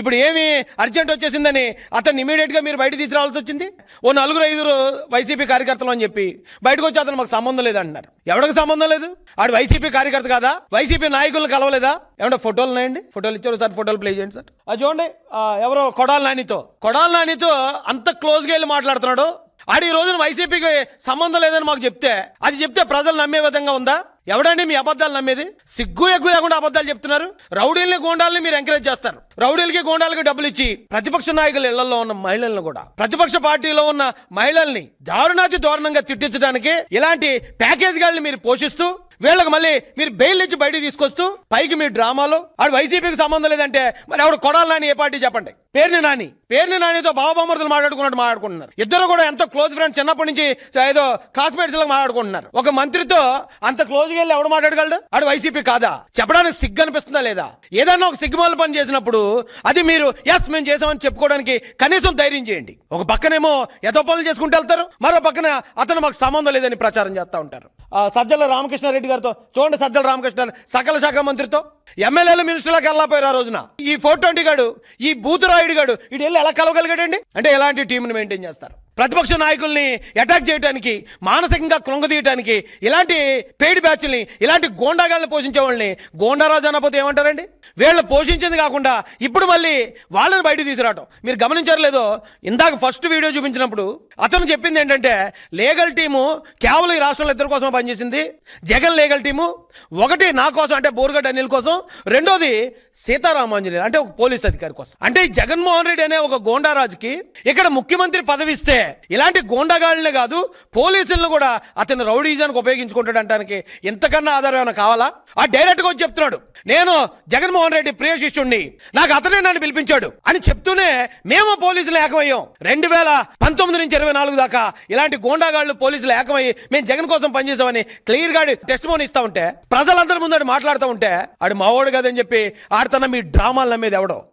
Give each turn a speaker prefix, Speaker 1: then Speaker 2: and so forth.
Speaker 1: ఇప్పుడు ఏమి అర్జెంట్ వచ్చేసిందని అతన్ని ఇమీడియట్గా మీరు బయట తీసుకురావాల్సి వచ్చింది? ఓ 4-5 వైసీపీ కార్యకర్తలు అని చెప్పి బయటకు వచ్చి అతను మాకు సంబంధం లేదంటున్నారు. ఎవరికి సంబంధం లేదు? ఆడు వైసీపీ కార్యకర్త కాదా? వైసీపీ నాయకులను కలవలేదా? ఏమంటే ఫోటోలు ఉన్నాయండి, ఫోటోలు ఇచ్చారు సార్, ఫోటోలు ప్లే చేయండి సార్. అది చూడండి, ఎవరో కొడాలి నానితో అంత క్లోజ్గా వెళ్ళి మాట్లాడుతున్నాడు. ఆడు ఈ రోజున వైసీపీకి సంబంధం లేదని మాకు చెప్తే ప్రజలు నమ్మే విధంగా ఉందా? ఎవడండి మీ అబద్ధాలు నమ్మేది? సిగ్గు ఎగ్గు లేకుండా అబద్ధాలు చెప్తున్నారు. రౌడీల్ని గోండాల్ని మీరు ఎంకరేజ్ చేస్తారు. రౌడీలకి గోండాలకి డబ్బులు ఇచ్చి ప్రతిపక్ష నాయకుల ఇళ్లలో ఉన్న మహిళలను కూడా, ప్రతిపక్ష పార్టీలో ఉన్న మహిళల్ని దారుణాతి దారుణంగా తిట్టించడానికి ఇలాంటి ప్యాకేజ్ గాళ్ళని మీరు పోషిస్తూ వీళ్ళకి మళ్ళీ మీరు బెయిల్ ఇచ్చి బయటికి తీసుకొస్తూ పైకి మీ డ్రామాలో ఆడు వైసీపీకి సంబంధం లేదంటే మరి ఆవిడ కొడాలి నాని ఏ పార్టీ చెప్పండి? పేర్ని నానితో బావబామర్దులు మాట్లాడుకుంటున్నారు. ఇద్దరు కూడా ఎంతో క్లోజ్ ఫ్రెండ్స్, చిన్నప్పటి నుంచి ఏదో క్లాస్మేట్స్ లాగా మాట్లాడుకుంటున్నారు. ఒక మంత్రితో అంత క్లోజ్గా వెళ్ళి ఎవడు మాట్లాడగలడు? ఆడు వైసీపీ కాదా? చెప్పడానికి సిగ్గు అనిపిస్తుందా లేదా? ఏదన్నా ఒక సిగ్గుమాల పని చేసినప్పుడు అది మీరు ఎస్ మేము చేసామని చెప్పుకోవడానికి కనీసం ధైర్యం చేయండి. ఒక పక్కనేమో ఏదో పనులు చేసుకుంటూ వెళ్తారు, మరో పక్కన అతను మాకు సంబంధం లేదని ప్రచారం చేస్తూ ఉంటారు. సజ్జల రామకృష్ణారెడ్డి గారితో చూడండి, సజ్జల రామకృష్ణ సకల శాఖ మంత్రితో ఎమ్మెల్యేలు మినిస్టర్లకు వెళ్ళకపోయారు ఆ రోజున. ఈ 420 గాడు, ఈ బూతురాయుడు గాడు ఇటు వెళ్ళి ఎలా కలవగలిగాడండి? అంటే ఎలాంటి టీంని మెయింటైన్ చేస్తారు? ప్రతిపక్ష నాయకుల్ని అటాక్ చేయడానికి, మానసికంగా కృంగదీయడానికి ఇలాంటి పెయిడ్ బ్యాచ్ల్ని, ఇలాంటి గోండాగాళ్ళని పోషించే వాళ్ళని గోండారాజు అనకపోతే ఏమంటారండి? వీళ్ళు పోషించింది కాకుండా ఇప్పుడు మళ్ళీ వాళ్ళని బయట తీసుకురావటం మీరు గమనించారు లేదో? ఇందాక ఫస్ట్ వీడియో చూపించినప్పుడు అతను చెప్పింది ఏంటంటే లీగల్ టీము కేవలం ఈ రాష్ట్రంలో ఇద్దరి కోసమే పనిచేసింది. జగన్ లీగల్ టీము ఒకటి నా కోసం, అంటే బోరుగడ్డ అనిల్ కోసం, రెండోది సీతారామాంజనేయులు అంటే ఒక పోలీస్ అధికారి కోసం. అంటే ఈ జగన్మోహన్ రెడ్డి అనే ఒక గోండారాజుకి ఇక్కడ ముఖ్యమంత్రి పదవి ఇస్తే ఇలాంటి గోండాగాళ్ళనే కాదు పోలీసులను కూడా అతను రౌడీజానికి ఉపయోగించుకుంటాడు అంటానికి ఇంతకన్నా ఆధారం ఏమైనా కావాలా? ఆ డైరెక్ట్గా వచ్చి చెప్తున్నాడు, నేను జగన్మోహన్ రెడ్డి ప్రియ శిష్యుణ్ణి, నాకు అతనే నన్ను పిలిపించాడు అని చెప్తూనే మేము పోలీసులు ఏకమయ్యాం. 2019 నుంచి 24 దాకా ఇలాంటి గోండాగాళ్ళు పోలీసులు ఏకమయ్యి మేము జగన్ కోసం పనిచేసామని క్లియర్ గా టెస్ట్ మోన్ ఇస్తా ఉంటే, ప్రజలందరి ముందు మాట్లాడుతూ ఉంటే ఆడు మావోడు కదని చెప్పి ఆడుతున్న మీ డ్రామాలు నమ్మేది ఎవడో?